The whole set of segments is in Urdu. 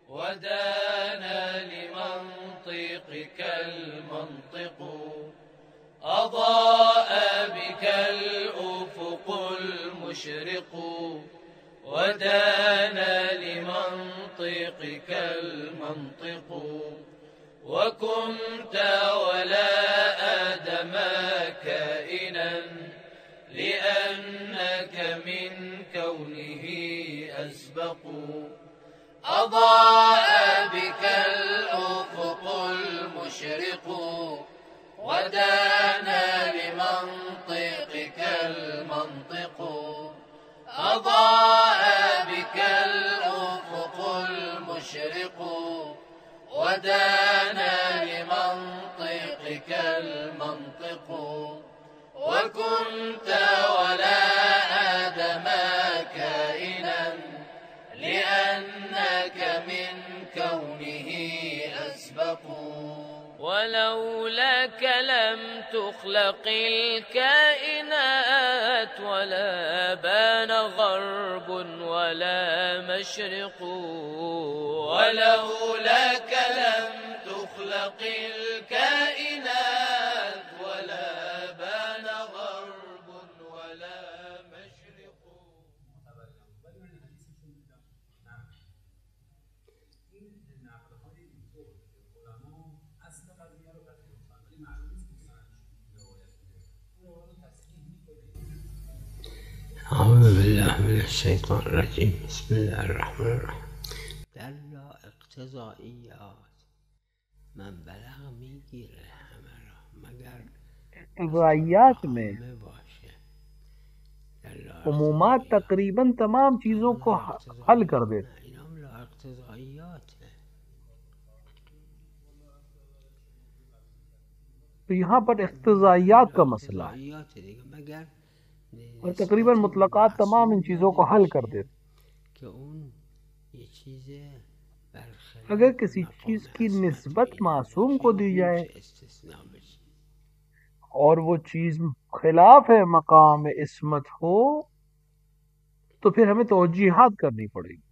ودانا لمنطقك المنطق، أضاء بك الأفق المشرق. ودانا لمنطقك المنطق، وكنت ولا آدم كائنا، لأنك من كونه أسبق. أضاء بك الأفق المشرق، ودانا لمنطقك المنطق. أضاء بك الأفق المشرق، ودانا لمنطقك المنطق. وكنت ولا آدم كائنا، لأنك من كونه أسبق. ولولاك لم تخلق الكائنات، ولا بان غرب ولا مشرق. ولولاك لم تخلق الكائنات، ولا بان غرب ولا مشرق. أعوذ بالله من الشيطان الرجيم. بسم الله الرحمن الرحیم. در اقتضائیات بلغ میگیره همه را مگر اقتضائیات میں باشه. عمومات تقریباً تمام چیزوں کو حل کر دیتے. اینا هم لا اقتضائیاته. تو یہاں پر اقتضائیات کا مسئلہ ہے، مگر اور تقریباً مطلقات تمام ان چیزوں کو حل کر دیتے. کہ اون یہ چیزیں اگر کسی چیز کی نسبت معصوم کو دی جائے اور وہ چیز خلاف مقام عصمت ہو تو پھر ہمیں توجیحات کرنی پڑے گی.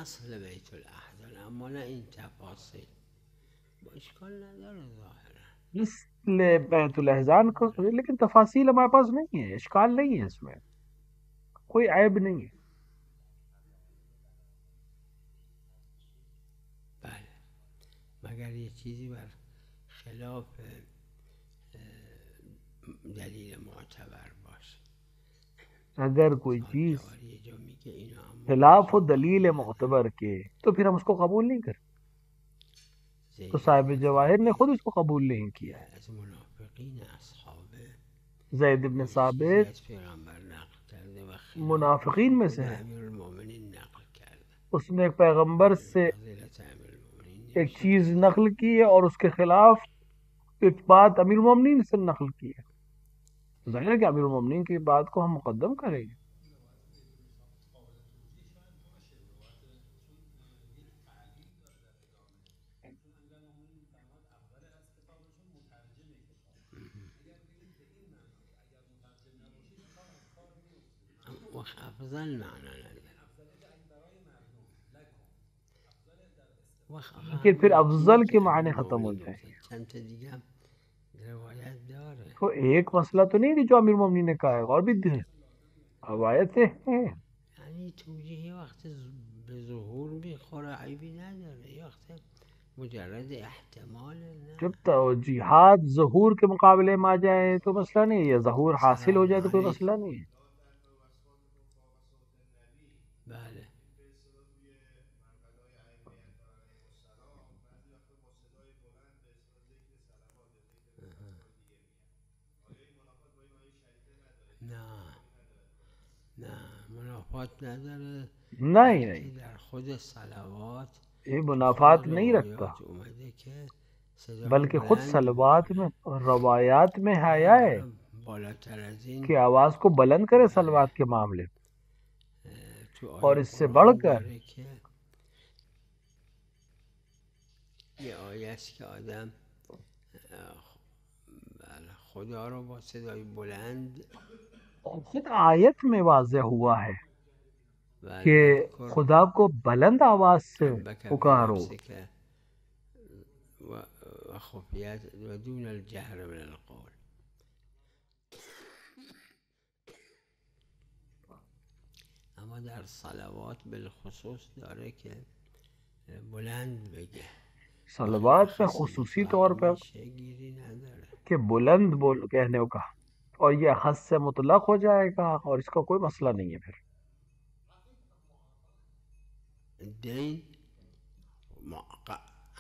اصل بیت الاحزان، اما نه این تفاصیل با اشکال نداره ظاهرا. مثل بیت الاحزان کو، لیکن تفاصیل ہمارے پاس نہیں ہے، اشکال نہیں ہے، اس میں کوئی عیب نہیں ہے. بله، مگر یه چیزی بر خلاف دلیل معتبر باشه. اگر کوئی چیز یه جا میگه اینا اما خلاف و دلیل معتبر کے تو پھر ہم اس کو قبول نہیں کریں. تو صاحب جواہر نے خود اس کو قبول نہیں کیا. از منافقین اصحاب زید بن ثابت پیغمبر نقل کرده و منافقین میں سے ہے. امیر المؤمنین نقل کرده. اس نے ایک پیغمبر سے فضیلت امیر المؤمنین ایک چیز نقل کی ہے اور اس کے خلاف ایک بات امیر المومنین سے نقل کی ہے. ظاہر ہے کہ امیر المومنین کی بات کو ہم مقدم کریں گے. افضل معنی نداره. لیکن پھر افضل کے معنی ختم ہو جائیں. چند تا دیگه هم روایت داره. تو ایک مسئلہ تو نہیں ہے جو امیر المومنین نے کہا ہے، اور بھی روایتیں ہیں. یعنی توجیه یه وقت به ظهور میخوره عیبی نداره، یه وقت مجرد احتمال نه. جب توجیحات ظہور کے مقابلے میں آ جائیں تو مسئلہ نہیں ہے، یا ظہور حاصل ہو جائے تو کوئی مسئلہ نہیں ہے. بله. نه منافات نداره. نہیں در خود صلوات یہ منافات نہیں رکھتا، اومده که صدا بلکہ خود صلوات میں اور روایات میں آیا ہے بالاتر از این کہ آواز کو بلند کرے صلوات کے معاملے میں. تو اور آیه اس سے قرآن بڑھ کر داره که یه آیه است که آدم خدا رو با صدای بلند خود آیت میں واضح ہوا ہے و کہ البکر خدا کو بلند آواز سے ربک پکارو بنفسک و خفیت و دون الجهر من القول. اما در صلوات بالخصوص داره که بلند بگه، صلوات میں خصوصی طور پر گیری نداره. کہ بلند بول کہنے کا، اور یہ اخذ سے مطلق ہو جائے گا اور اس کا کوئی مسئلہ نہیں ہے. پھر دین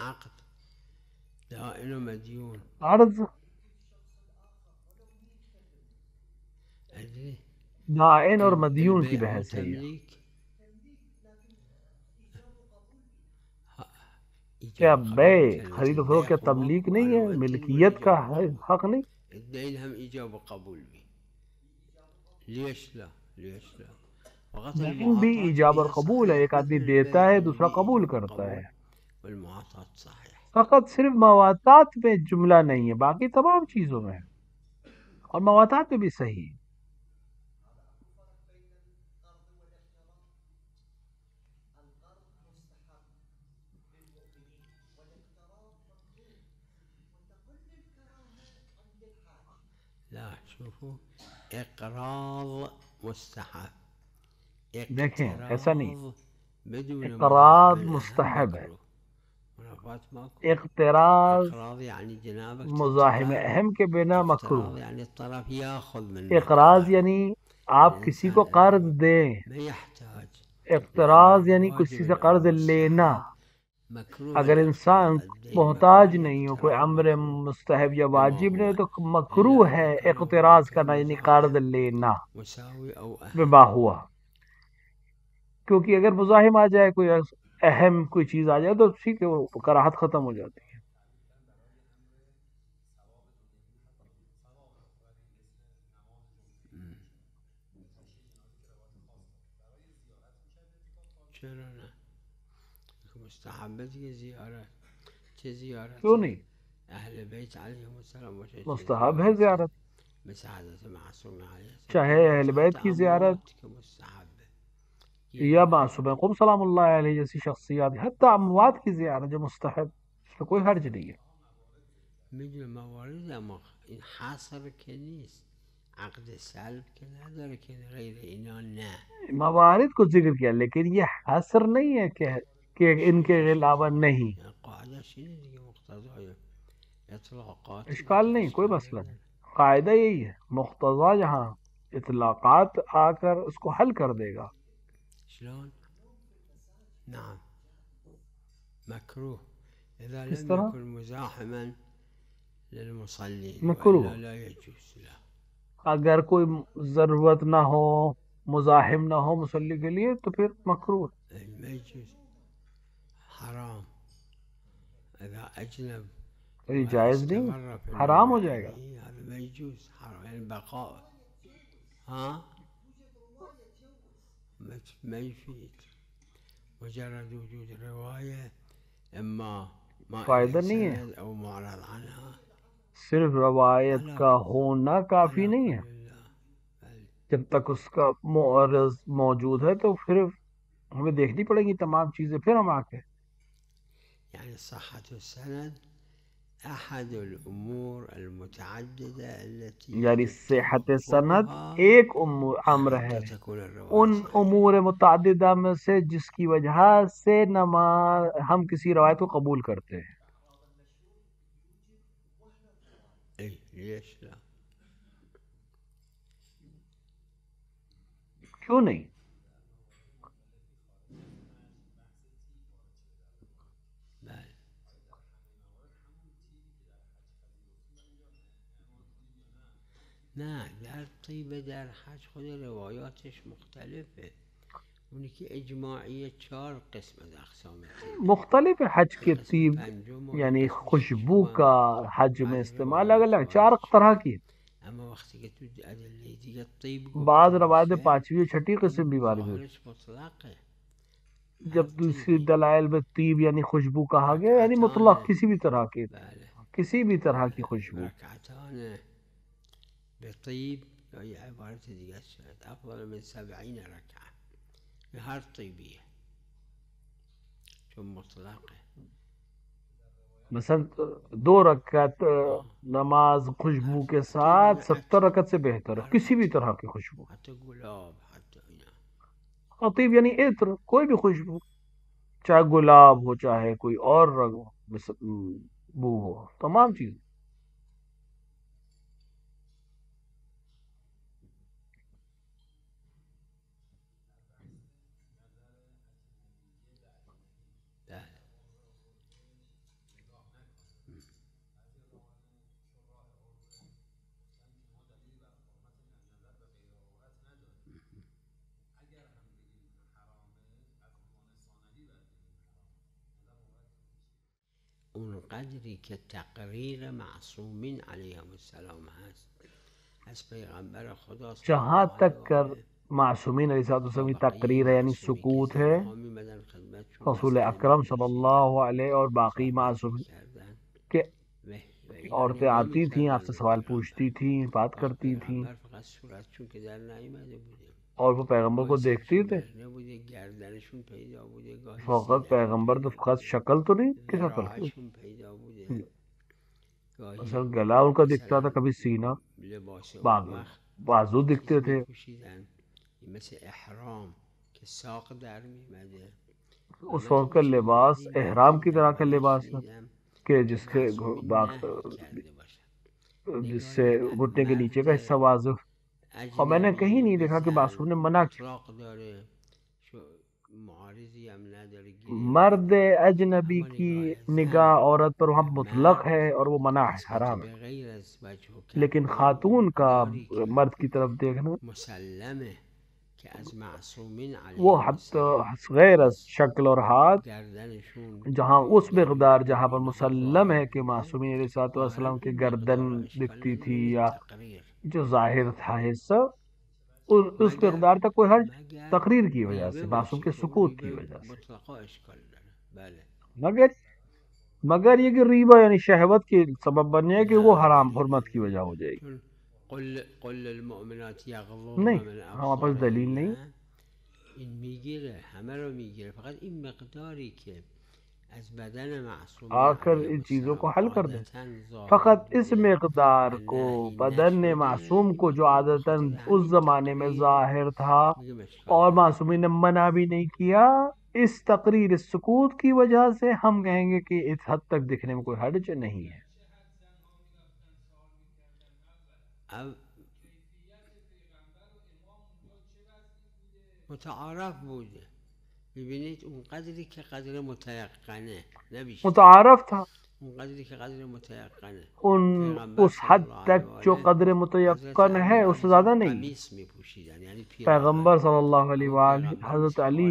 عقد دائن و مدیون عرض ادری دائن اور مدیون کی بحث ہے. یہ تملیک کیا بیع خرید و فروخت کیا تملیک نہیں ہے؟ ملکیت کا حق نہیں؟ الدین ہم ایجاب و قبول بھی لیش لا فقط دین بھی ایجاب اور قبول ہے. ایک آدمی دیتا ہے، دوسرا قبول کرتا ہے. والمعاطات صحیح. فقط صرف مواتات میں جملہ نہیں ہے، باقی تمام چیزوں میں ہے. اور مواتات میں بھی صحیح ہے. لا شوفو اقراض مستحب. دیکھیں ایسا نہیں، بدون اقراض مستحب ہے. منافات ماکو. اقتراض اقراض یعنی جنابك مزاحم اہم کے بنا مکروہ. اقراض یعنی الطرف یاخذ من اقراض یعنی آپ کسی کو قرض دیں. ما يحتاج. اقتراض یعنی کسی سے قرض لینا. اگر انسان محتاج نہیں ہو، کوئی امر مستحب یا واجب نہیں تو مکروہ ہے اقتراض کرنا، یعنی قرض لینا مساوي او بما ہوا. کیونکہ اگر مزاحم آ جائے، کوئی اہم کوئی چیز آ جائے تو ٹھیک ہے، وہ کراہت ختم ہو جاتی ہے. چرا نه مستحبت کی زیارت. چه زیارت؟ کیوں نہیں؟ اہل بیت علیہم السلام مستحب ہے زیارت، مثل حضرت معصوم علیہ السلام، چاہے اہل بیت کی زیارت کہ مستحب ہے یا معصوم قم سلام اللہ علیہ جیسی شخصیات، حتی اموات کی زیارت جو مستحب، اس میں کوئی حرج نہیں ہے. میدون موارد اما این حاصر که نیست، عقد سلب که نداره که غیر اینا نه. موارد کو ذکر کیا لیکن یہ حصر نہیں ہے کہ ان کے علاوہ نہیں. قاعدش اینه دیگه، مقتضای اطلاقات اشکال نہیں، کوئی مسئلہ نہیں. قاعدہ یہی ہے، مقتضا جہاں اطلاقات آ کر اس کو حل کر دے گا. شلون؟ نعم مكروه إذا کس لم طرح؟ يكن مزاحما للمصلين مکروہ وإلا لا يجوز له. اگر کوئی ضرورت نہ ہو، مزاحم نہ ہو مصلی کے لیے تو پھر مکروہ. ما يجوز، حرام. إذا أجنب یہ جائز نہیں، واستمر في حرام ہو النوم جائے گا. عليه، هذا ما يجوز، حرام يعني البقاء. ها ما يفيد. مجرد وجود رواية اما ما فائدہ إلى نہیں ہے. سند او معرض عنها. صرف روایت کا ہونا کافی نہیں ہے. جب تک اس کا معرض موجود ہے تو پھر ہمیں دیکھنی پڑے گی تمام چیزیں، پھر ہم آ کے. يعني صحة السند أحد الأمور المتعددة التي یعنی صحت سند تتوفرها ایک امر ہے حتى تكون ان الرواية صحيحة. امور متعددہ میں سے جس کی وجہ سے ہم کسی روایت کو قبول کرتے ہیں. إيه ليش لا؟ کیوں نہیں؟ بله. نه در طیبه در حج خود روایاتش مختلفه. اونی که اجماعی 4 قسم از اقسام طیبه. مختلف حج کے طیب پنجم و یعنی قسم خوشبو ششم کا حج میں بعض استعمال الگ الگ روایات 4 طرح کی. اما وقتی که تو ادله دیگه طیب بعض روایت پانچویں چھٹی قسم بیماری میں ظاہرش مطلق ہے. جب دوسری دلائل میں طیب یعنی خوشبو کہا گیا یعنی مطلق کسی بھی طرح کی کسی بھی طرح کی خوشبو. رکعتان بطیب یا یہ عبارت دیگه شاید افضل من 70 رکعه یہ ہر طیبیه چون مطلق ہے. مثلا 2 رکعت نماز خوشبو کے ساتھ 70 رکعت سے بہتر ہے کسی بھی طرح کی خوشبو. حتی گلاب حتی اینا خطیب یعنی عطر کوئی بھی خوشبو چاہے گلاب ہو چاہے کوئی اور رنگ بو ہو تمام چیز. اون قدری که تقریر معصومین علیهم السلام هست از پیغمبر خدا جہاں تک کر معصومین علیہ السلام کی تقریر ہے یعنی سکوت ہے رسول اکرم صلی اللہ علیہ اور باقی معصومین کہ عورتیں آتی تھیں آپ سے سوال پوچھتی تھیں بات کرتی تھیں اور وہ پیغمبر کو دیکھتی تھے. فقط پیغمبر تو فقط شکل تو نہیں کی شکل مثلا گلا ان کا دکھتا تھا کبھی سینہ بازو دکھتے تھے. اس وقت کا لباس احرام کی طرح کا لباس تھا کہ جس سے گھٹنے کے نیچے کا حصہ واضح. اور میں نے کہیں نہیں دیکھا کہ معصوم نے منع کیا. مرد اجنبی کی نگاہ عورت پر وہاں مطلق ہے اور وہ منع ہے حرام ہے لیکن خاتون کا مرد کی طرف دیکھنا وہ غیر از شکل اور ہاتھ جہاں اس مقدار جہاں پر مسلم ہے کہ معصومین علیہ السلام کی گردن دکھتی تھی یا جو ظاہر تھا حصہ اس مقدار تک کوئی حرج تقریر کی وجہ سے معصوم کے سکوت کی وجہ سے مگر یہ کہ ریبہ یعنی شہوت کی سبب بن جائے کہ وہ حرام حرمت کی وجہ ہو جائے گی. نہیں ہمارے پاس دلیل نہیں. این میگیره همه رو میگیره فقط این مقداری که از بدن معصوم آخر ان چیزوں کو حل کر دیں فقط اس مقدار کو بدن معصوم کو جو عادتاً اس زمانے میں ظاہر تھا اور معصومین نے منع بھی نہیں کیا اس تقریر اس سکوت کی وجہ سے ہم کہیں گے کہ اس حد تک دکھنے میں کوئی حرج نہیں ہے. اب متعارف بوده ببینید اون قدری که قدر متیقنه نبیشه متعارف تھا اون قدری که قدر متیقنه اس حد تک جو قدر متیقن ہے اس سے زیادہ نہیں. قمیص میپوشیدن یعنی پیغمبر صلی اللہ علیہ وآلہ حضرت علی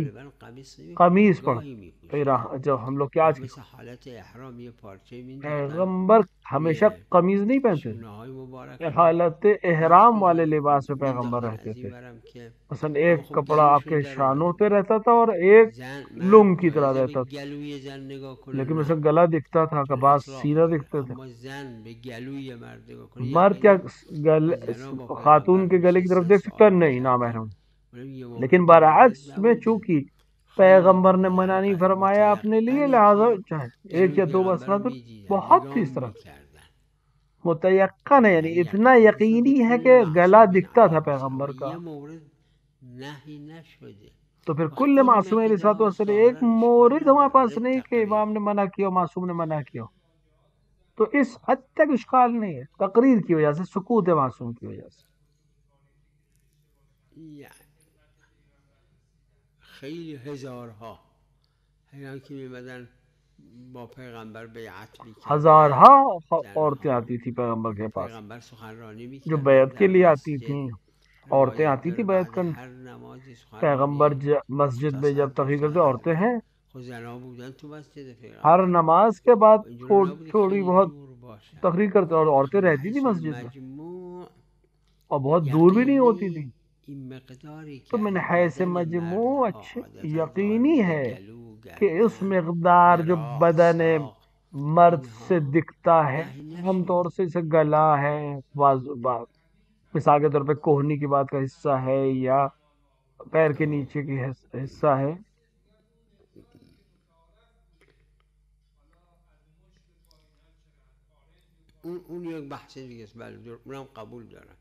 قمیص پڑھ جو ہم لوگ کیا حالت احرام یہ پارچه میندن پیغمبر ہمیشہ قمیض نہیں پہنتے حالت احرام والے لباس میں پیغمبر رہتے تھے. مثلا ایک کپڑا آپ کے شانوں پہ رہتا تھا اور ایک لنگ کی طرح رہتا تھا لیکن مثلا گلا دکھتا تھا بعض سینہ دکھتا تھا. مرد کیا خاتون کے گلے کی طرف دیکھ سکتا نہیں نامحرم لیکن برعکس میں چونکہ پیغمبر نے منع نہیں فرمایا اپنے لیے لہذا چاہے ایک یا دو مسئلہ تو بہت تھی اس طرح متیقن ہے یعنی اتنا یقینی ہے کہ گلا دکھتا تھا پیغمبر کا. تو پھر کل معصوم علیہ السلام ایک مورد ہمارے پاس نہیں کہ امام نے منع کیا معصوم نے منع کیا تو اس حد تک اشکال نہیں ہے تقریر کی وجہ سے سکوت معصوم کی وجہ سے. خیلی هزارها اینا که میمدن با پیغمبر بیعت میکردن ہزارها عورتیں آتی تھی پیغمبر کے پاس پیغمبر سخنرانی میکرد جو بیعت کے لیے آتی تھیں عورتیں آتی تھی بیعت کرنے پیغمبر مسجد میں جب تقریر کرتے عورتیں ہیں ہر نماز کے بعد تھوڑی بہت تقریر کرتے اور عورتیں رہتی تھی مسجد میں اور بہت دور بھی نہیں ہوتی تھی. این مقداری تو که من از حیث بدن مجموع مردها عادتاً یقینی وارد ہے گلو، کہ اس گردن، مقدار جو عراق، بدن ساق مرد سے اینها دکھتا ہے گاهی عام طور نشد. سے اسے گلا ہے، مثال کے طور پہ کوہنی کے بعد کا حصہ ہے یا پیر کے نیچے کی حصہ ہے. اون یک بحث دیگه است. بله اونم قبول دارم.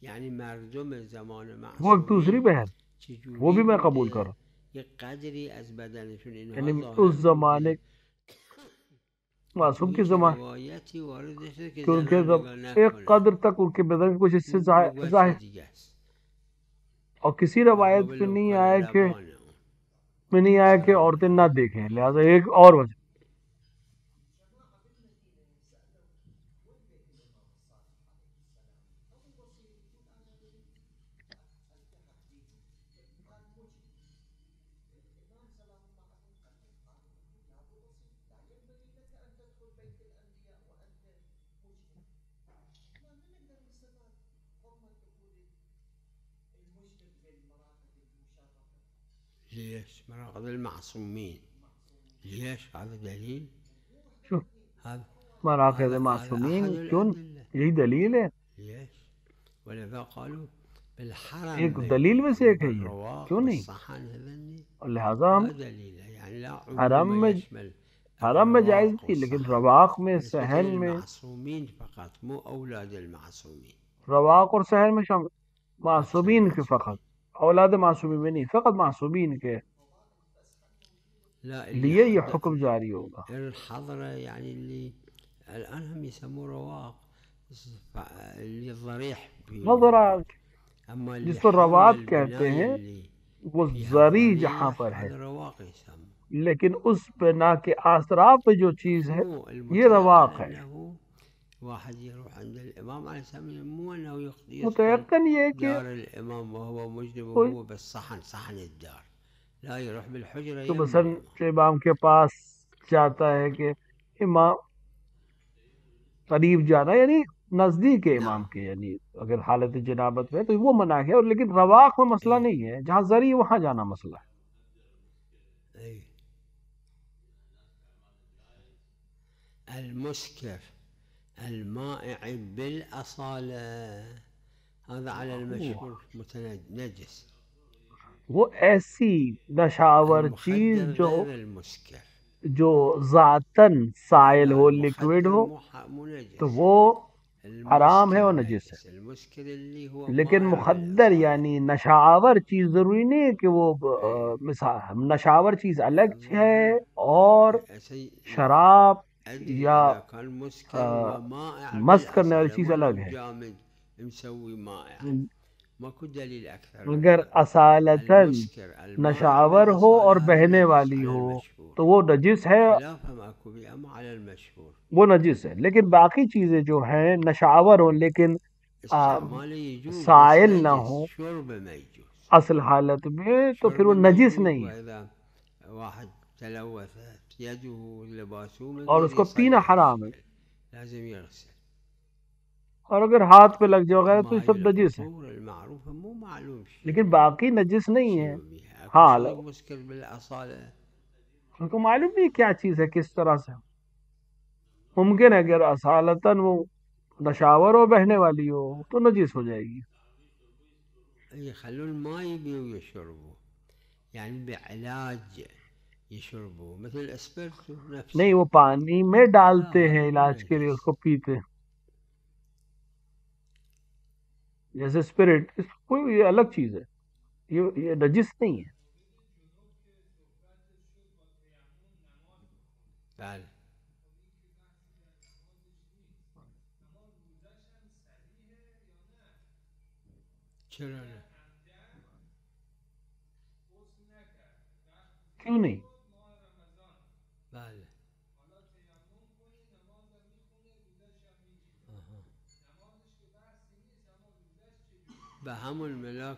یعنی مردم زمان وہ ایک دوسری معصومین بحث، وہ چجوری بھی میں قبول بوده، کروں. یک قدری از بدنشون یعنی اینها اس ظاهر زمانے بوده و تو معصوم کے هیچ زمانے روایتی وارد نشده که کہ ان کے زنان نگاه ایک نکنن. قدر تک ان کے بدن کے کچھ حصے اون یک بحث ظاہر، دیگه است. اور کسی روایت باب پہ نہیں لوکان آیا کہ لبان اون. کہ سلام عورتیں علیکم. نہ دیکھیں. لہٰذا ایک اور وجہ. ليش مراقب المعصومين؟ ليش؟ هذا دليل. شو هذا مراکز هذا معصومین أحد کیوں؟ الأدلة. یہی دلیل ہے، ليش؟ ولذا قالوا بالحرم ایک بيت، دلیل میں سے ایک ہے یہ، بالرواق کیوں نہیں؟ بالصحن هذني اور لہٰذا ہم ما دليل. يعني لا حرم عموم میں يشمل جائز الرواق تھی، لیکن والصحن رواق میں نسبة صحن میں، للمعصومين فقط، مو أولاد المعصومين. رواق اور صحن میں شامل معصومین کے المعصومين. فقط، اولاد معصومین میں نہیں، فقط معصومین کے لا لیے اللي یہ حکم جاری ہوگا. الحضرة يعني اللي الآن هم يسموه رواق، اللي الضريح نظرہ أما اللي جس کو حول روات کہتے البناية ہیں اللي وہ فيها زری جہاں الضريح پر ہے، هذا رواق يسموه. لیکن اس بنا کے آسراف پہ جو چیز ہے مو یہ رواق المتيقن ہے. أنه واحد يروح عند الإمام عليه السلام، مو أنه يدخل متيقن یہ کہ دار الإمام وهو مجرم کوئی وهو بالصحن، صحن الدار، لا يروح بالحجرة تو يم مثلا الإمام. امام کے پاس جاتا ہے کہ امام قریب جانا یعنی نزدیک ہے امام نعم. کے، یعنی اگر حالت جنابت میں تو وہ منع ہے، اور لیکن رواق میں مسئلہ نہیں ہے، جہاں زری وہاں جانا مسئلہ ہے. أي المسكر المائع بالأصالة هذا على المشهور متنجس. وہ ایسی نشاور چیز المخدر جو غير المسكر. ذاتاً سائل ہو، لا، لکوڈ ہو، المخدر منجس. تو وہ حرام ہے اور المسكر نجس ہے. نجس. المسكر اللي هو لیکن مائع مخدر بالأصالة. یعنی نشاور چیز ضروری نہیں ہے کہ وہ مثال نشاور چیز الگ ہے اور شراب یا إذا كان مسكر ومائع مست کرنے والی بالأصالة چیز ولو الگ ہے. جامد مسوي مائع ماكو دليل أكثر. اگر اصالتاً المسكر المائع نشاور ہو اور بالأصالة بہنے نجس والی على ہو المشهور. تو وہ نجس ہے، خلاف ماكو بي أما على المشهور. وہ نجس ہے. لیکن باقی چیزیں جو ہیں نشاور ہوں لیکن استعمال يجوز سائل بس نہ نجس، ہوں شرب ما يجوز. اصل حالت میں تو پھر شرب وہ ما نجس يجوز. نہیں ہے، وإذا واحد تلوثت يده لباسه ما اور يقدر اس کو پینا يصلي حرام ہے. بشكل، لازم يغسل. اور اگر ہاتھ پہ لگ جائے وغیرہ تو أما یہ هي سب نجس ہے، الأصول المعروفة مو معلوم شيء لیکن باقی نجس نہیں ہے. شنو بيها. أكو ہاں شيء مسكر بالأصالة. ان کو معلوم نہیں کیا چیز ہے، کس طرح سے ممکن ہے اگر اصالتاً وہ نشاور ہو بہنے والی ہو تو نجس ہو جائے گی. يخلون ما يبيوا يشربوا، يعني بعلاج يشربوا مثل الاسبرتو نفسه. نہیں، وہ پانی میں ڈالتے لا، ہیں هذا علاج کے لیے، اس نجس. کو پیتے ہیں جیسے اسپرٹ، اس کوئی یہ الگ چیز ہے، یہ نجس نہیں ہے. بله. چرا نه؟ کیوں نہیں؟ بله. به همون ملاک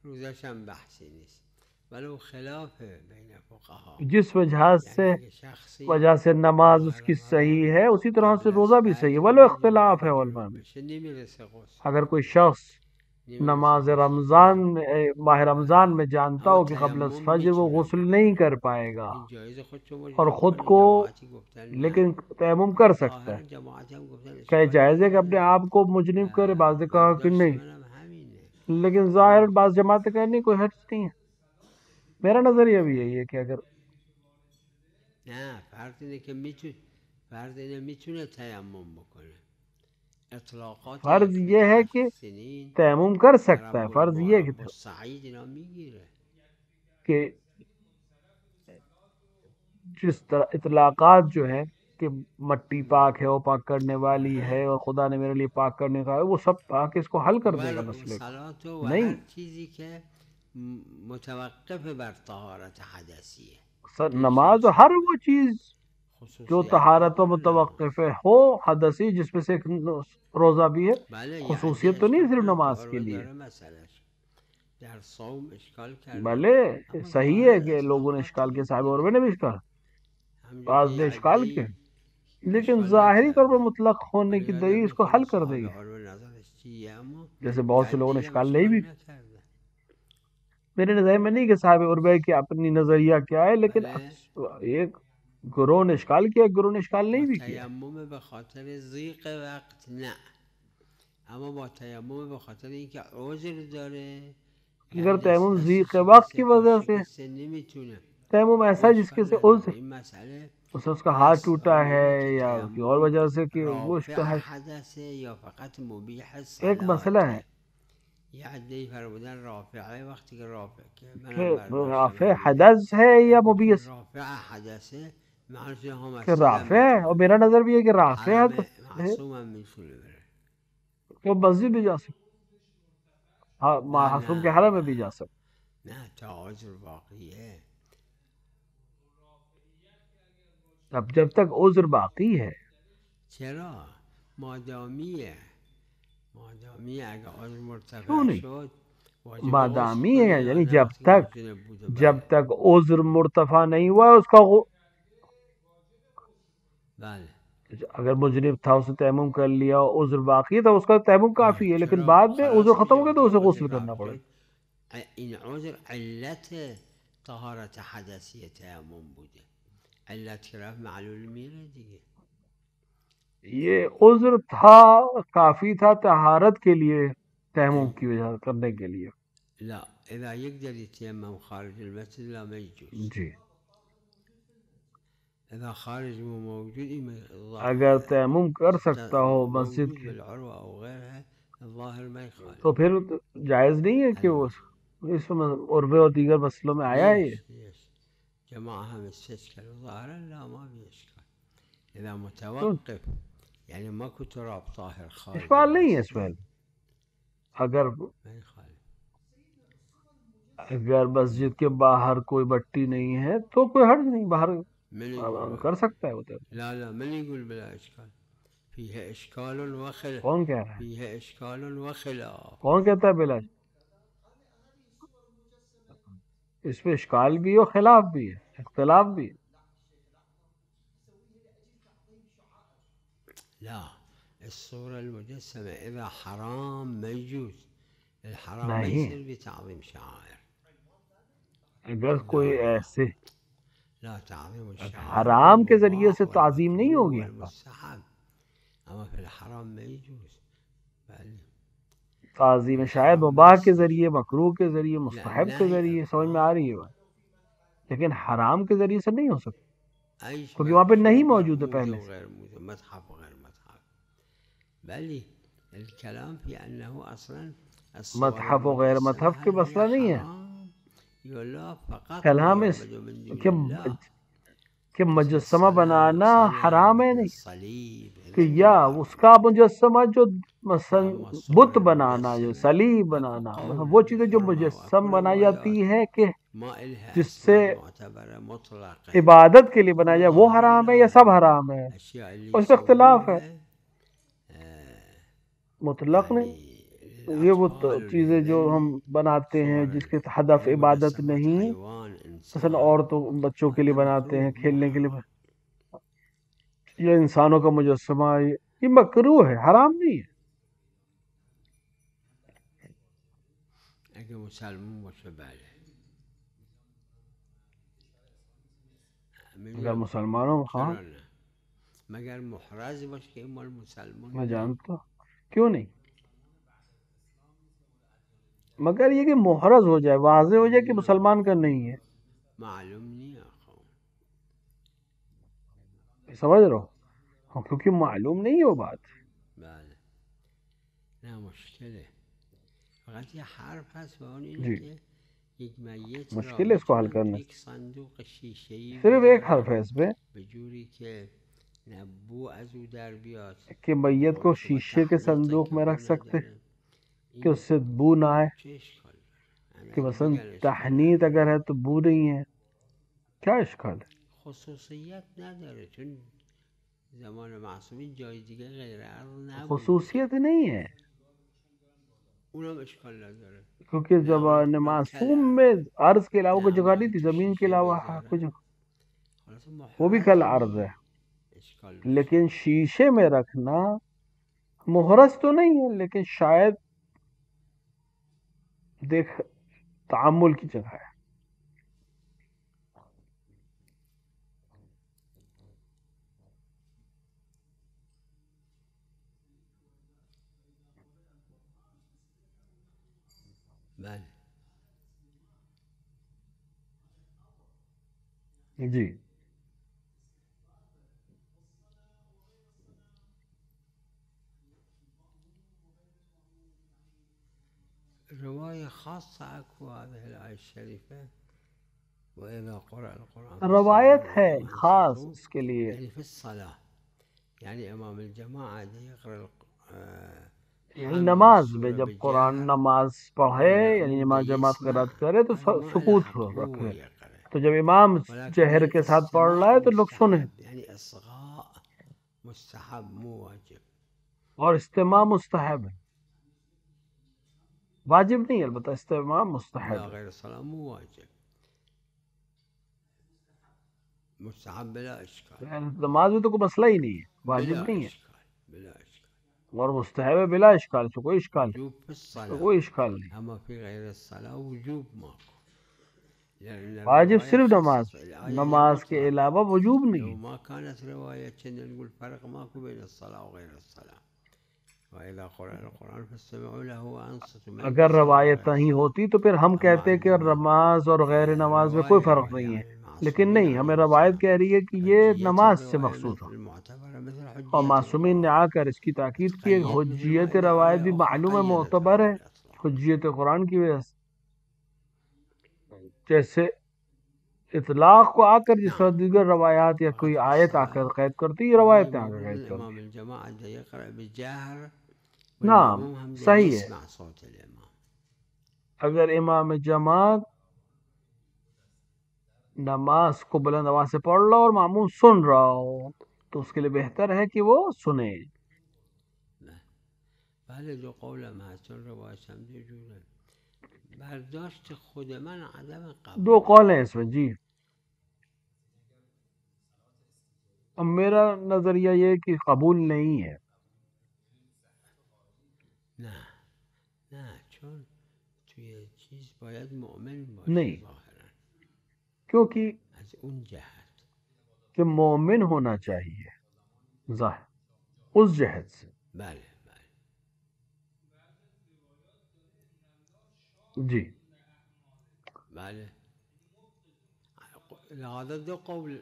روزش هم بحثی نیست، ولو خلاف بین فقها. جس وجہ سے یعنی شخصی نماز اس کی صحیح ہے اسی طرح سے روزہ بھی صحیح ہے، ولو اختلاف ہے علماء میں. بشه نمیرسه غسل. اگر کوئی شخص نماز رمضان میں ماہ رمضان میں جانتا ہو کہ قبل از فجر وہ غسل نہیں کر پائے گا اور خود کو لیکن تیمم کر سکتا ہے، کہ جائز ہے کہ اپنے آپ کو مجنب کرے؟ بعض نے کہا کہ نہیں، لیکن ظاہر بعض جماعتیں کہیں نہیں، کوئی حرج نہیں ہے۔ میرا نظریہ بھی یہی ہے کہ اگر فرض یہ ہے کہ تیمم کر سکتا ہے، فرض یہ ہے کہ جس طرح اطلاقات جو ہے کہ مٹی پاک ہے، وہ پاک کرنے والی ہے، اور خدا نے میرے لیے پاک کرنے کا ہے، وہ سب پاک اس کو حل کر دے گا مسئلے کو۔ نہیں، متوقف بر طہارت حدثی ہے، نماز ہر وہ چیز جو طہارت و متوقف ہو حدثی، جس میں سے ایک روزہ بھی ہے، خصوصیت تو نہیں صرف نماز کے لیے۔ بھلے صحیح ہے کہ لوگوں نے اشکال کیا، صاحب عروہ نے بھی اشکال، بعض نے اشکال کیا، لیکن ظاہری طور پر مطلق ہونے کی دلیل اس کو حل کر دے گی، جیسے بہت سے لوگوں نے اشکال نہیں بھی۔ میرے نظر میں نہیں کہ صاحب عروہ کی اپنی نظریہ کیا ہے، لیکن ایک گروہ نے اشکال کیا، ایک گروہ نے اشکال نہیں بھی کیا۔ تیمم بخاطر ضیق وقت نه، اما با تیمم بخاطر اینکه عذر داره، اگر تیمم ضیق وقت کی وجہ سے نمیتونه تیمم ایسا جس کے سے عذر، این مسئله اس کا ہاتھ ٹوٹا ہے یا کوئی اور وجہ سے کہ وہ رافع حدث یا فقط مبیح صلاة، ایک مسئلہ ہے یه عده‌ای فرمودن رافعه وقتی که رافع که کہ رافع حدث ہے یا مبیح رافع حدثه معنیش هم کہ رافع ہے، اور میرا نظر بھی ہے کہ رافع ہے معصوم هم میتونه بره، تو مسجد بھی جا سکتے، ہاں معصوم کے حرم میں بھی جا سکتے، نه تا عذر باقیه، جب تک عذر باقی ہے۔ چرا؟ مادامیه اگر عذر کیوں مرتفع نہیں؟ شد مادامی ہے، یعنی جب تک عذر مرتفع نہیں ہوا اس کا بله اگر مجرم تھا اسے تیمم کر لیا، عذر باقی تھا، اس کا تیمم کافی ہے، لیکن بعد میں عذر ختم ہو گیا تو اسے غسل کرنا پڑے گا۔ این عذر علت طهارت حدثی تیمم بوده، علت که رفت معلول میره دیگه. یہ عذر تھا، کافی تھا طہارت کے لیے، تیمم کی وجہ کرنے کے لیے۔ لا اذا يقدر يتيمم خارج المسجد لا ما يجوز، جی اذا خارج مو موجود اگر تیمم کر سکتا ہو مسجد کی بالعروة او غيرها الظاهر ما يخالف، تو پھر جائز نہیں ہے کہ وہ اس میں عربے اور دیگر مسئلوں میں آیا ہے یہ۔ جماعة هم استشكل ظاهرا لا ما في اشكال، اذا متوقف یعنی ماکو تراب طاهر خارج اشکال نہیں ہے اس میں، اگر مسجد کے باہر کوئی بٹی نہیں ہے تو کوئی حرج نہیں، باہر کر سکتا ہے وہ تو۔ لا من يقول بلا اشكال، فيها اشكال وخلاف، کون کہہ رہا ہے؟ فيها اشكال وخلاف، کون کہتا ہے بلا؟ اس میں اشکال بھی ہے، خلاف بھی ہے، اختلاف بھی ہے۔ لا الصورة المجسمة إذا حرام ما يجوز، الحرام ما نہیں، يصير بتعظيم شعائر، اگر کوئی ایسے لا تعظيم الشعائر حرام کے ذریعے سے تعظیم نہیں ہوگی، المستحب، أما في الحرام ما يجوز، تعظیم شاید مباح کے ذریعے، مکروہ کے ذریعے، مستحب کے ذریعے، سمجھ میں آ رہی ہے بات، لیکن حرام کے ذریعے سے نہیں ہو سکتا، کیونکہ وہاں پہ نہیں موجود ہے پہلے سے۔ متحف وغير متحف، بل الكلام في أنه أصلا متحف و غیر متحف کے مسئلہ نہیں ہے، کلام اس کہ مجسمہ بنانا حرام ہے نہیں، کہ یا اس کا مجسمہ جو مثلا بت بنانا، جو صلیب بنانا، وہ چیزیں جو مجسم بنائی جاتی ہے کہ جس سے عبادت کے لیے بنایا جائے، وہ حرام ہے یا سب حرام ہے؟ اس کا اختلاف ہے، مطلق نہیں۔ یہ وہ چیزیں جو ہم بناتے ہیں جس کے ہدف عبادت نہیں، مثلا عورتوں بچوں کے لیے بناتے ہیں کھیلنے کے لیے، یا انسانوں کا مجسمہ، یہ مکروہ ہے، حرام نہیں ہے۔ اگه مسلمون باشه بله. اگر مسلمانوں میں خواہاں چرا نه مگر محرز باشه که این مال مسلمان میں جانتا ہوں کیوں نہیں، مگر یہ کہ محرز ہو جائے، واضح ہو جائے کہ مسلمان کا نہیں ہے. معلوم نہیں آخو سمجھ رہو ہاں، کیونکہ معلوم نہیں ہے وہ بات. بله نه مشکله. فقط یه حرف هست و اون اینه جی که یک میت را مشکل ہے اس کو حل میتونن کرنا، تو یک صندوق شیشه‌ای صرف ایک حرف بذارن ہے اس پہ به جوری که نه بو از او در بیاد کہ میت کو و شیشے کے تحریق صندوق که میں بو رکھ سکتے نداره. کہ اس این سے بو نہ آئے، چه اشکال داره؟ کہ اگه مثلا بگن اشکال تحنیط نداره. اگر ہے تو بو نہیں ہے، کیا اشکال ہے؟ خصوصیت نداره چون زمان معصومین جای دیگه غیر عرض نبود. خصوصیت نہیں ہے اونم اشکال نداره. کیونکہ زبان معصوم میں عرض کے علاوہ کوئی جگہ نہیں تھی، تو زمین کے شیشه علاوہ بذارن. کوئی جگہ، خلاص وہ بھی محرز کل عرض ہے. اشکال بشه. لیکن شیشے میں رکھنا محرز تو نہیں ہے، لیکن شاید دیکھ تعامل کی جگہ ہے. بله جی رواية خاصة أكو هذه الآية الشريفة وإذا قرأ القرآن روایت ہے فاستمعوا خاص وأنصتوا اس کے لیے، يعني في الصلاة يعني إمام الجماعة ده يقرأ یعنی نماز میں جب قرآن نماز پڑھے یعنی نماز جماعت قرات کرے تو سکوت رکھے، تو جب امام جہر کے ساتھ پڑھ رہا ہے تو لوگ سنیں. يعني إصغاء مستحب مو واجب. اور استماع مستحب ہے، واجب نہیں ہے، البتہ استماع مستحب لا ہے. غير الصلاة مو واجب، مستحب بلا إشكال. یعنی نماز میں تو کوئی مسئلہ ہی نہیں ہے، واجب بلا نہیں ہے، إشكال بلا إشكال. اور مستحب ہے بلا اشکال، تو کوئی اشکال نہیں، وجوب في الصلاة کوئی اشکال نہیں. أما في غير الصلاة وجوب ماكو. لأن واجب الرواية صرف نماز، خصص الآية نماز کے مطلقة. علاوہ وجوب نہیں لو ہے. ما كانت رواية كنا نقول فرق ماكو بين الصلاة وغير الصلاة. وإذا قرأ القرآن فاستمعوا له وأنصتوا. اگر روایت نہیں ہوتی تو پھر ہم کہتے کہ نماز اور غیر نماز میں کوئی فرق نہیں ہے، لیکن نہیں، ہمیں روایت کہہ رہی ہے کہ یہ نماز سے مخصوص ہو. اور معصومین نے آ کر اس کی تاکید کی، حجیت روایت بھی معلوم ہے، معتبر ہے حجیت قرآن کی وجہ سے. جیسے اطلاق کو آ کر جس طرح دیگر روایات یا کوئی آیت آ کر قید کرتی، یہ روایتیں آ کر قید الإمام کرتی. الجماعة ده يقرأ بالجهر نعم والمأموم هم صحیح ہے. يسمع صوت الإمام. اگر امام جماعت نماز کو بلند آواز سے پڑھ رہا ہو اور معموم سن رہا ہو تو اس کے لیے بہتر ہے کہ وہ سنے. بله دو قولم هست چون روایت هم دو جوره. برداشت خود من عدم قبول. دو قول ہیں اس میں جی. اب میرا نظریہ یہ کہ قبول نہیں ہے. نه نه چون توی چیز باید مؤمن نہیں، باشه ظاهرا کیونکہ از اون جهت. کہ مومن ہونا چاہیے ظاہر اس جہت سے. بله جی بله لهذا دو قول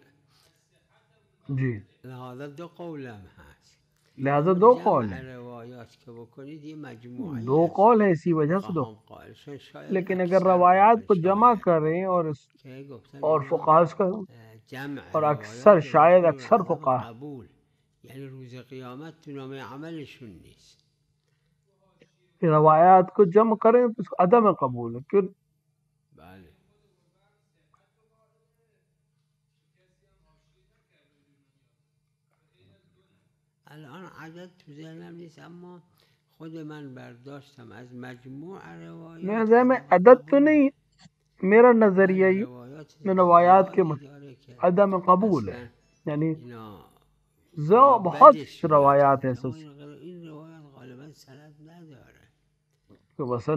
جی لهذا دو قولم هست. لہذا دو قول جمع ہیں، روایات که بکنید یه مجموعه دو قول ہیں اسی وجہ سے دو. قائلشون شاید لیکن اگر اکثر روایات باشن کو جمع شاید کریں که گفتن اور اینا فقہا اس کا جمع اور روایات اکثر شاید درست اکثر عدم فقہا قبول یعنی روز قیامت تو نام عملشون نیست. روایات کو جمع کریں تو اس کو عدم قبول ہے. کیوں؟ بله الان عدد تو ذهنم نیست اما خود من برداشتم از مجموع روایات میرے میں عدم عدد تو قبول. نہیں، میرا نظریہ بعضی یہ روایات روایات کے زیادی داره که عدم قبول ہے. اصلا یعنی اینا بہت بدش روایات ہیں میاد اما سچ، این روایات غالبا سند نداره. کہ مثلا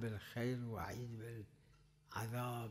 بالخير وعيد بالعذاب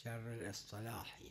شر الاصطلاحي।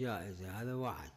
جائزة، هذا وعد।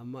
أما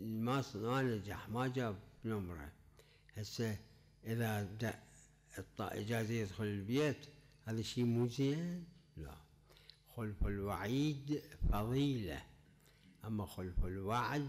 ما نجح ما جاب نمرة. هسه إذا إجازة يدخل البيت هذا شيء مو زين. لا، خلف الوعيد فضيلة، أما خلف الوعد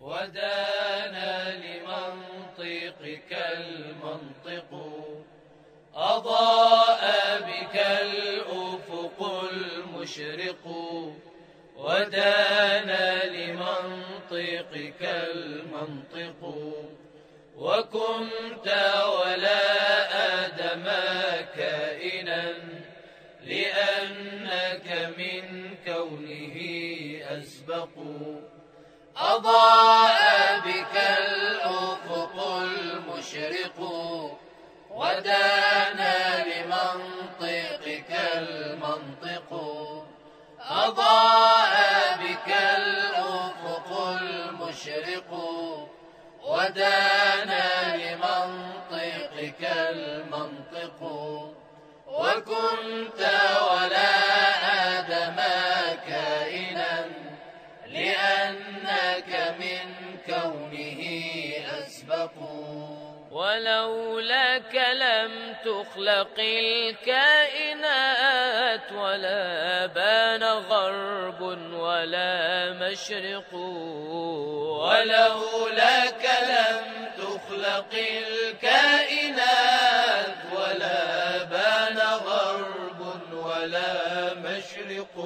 ودانا لمنطقك المنطق أضاء بك الأفق المشرق ودانا لمنطقك المنطق وكنت ولا آدم كائنا لأنك من كونه أسبق أضاء بك الأفق المشرق ودانا لمنطقك المنطق أضاء بك الأفق المشرق ودانا لمنطقك المنطق وكنت ولا آدم كائنا لأنك من كونه أسبق ولولاك لم تخلق الكائنات ولا بان غرب ولا مشرق ولولاك لم تخلق الكائنات ولا بان غرب ولا مشرق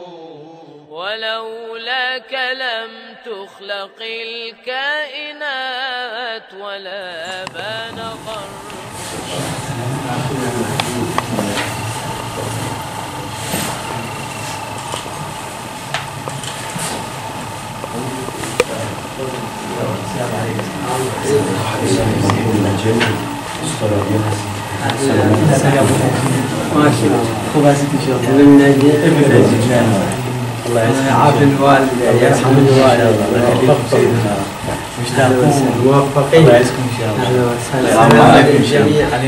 ولولاك لم تخلق الكائنات ولا بان غرب. ماشي خبازتي ان شاء الله ابن ناجي الله يعافي الوالد يرحم الوالد الله يوفقكم مشتاقون موفقين الله يعزكم ان شاء الله السلام عليكم جميعا.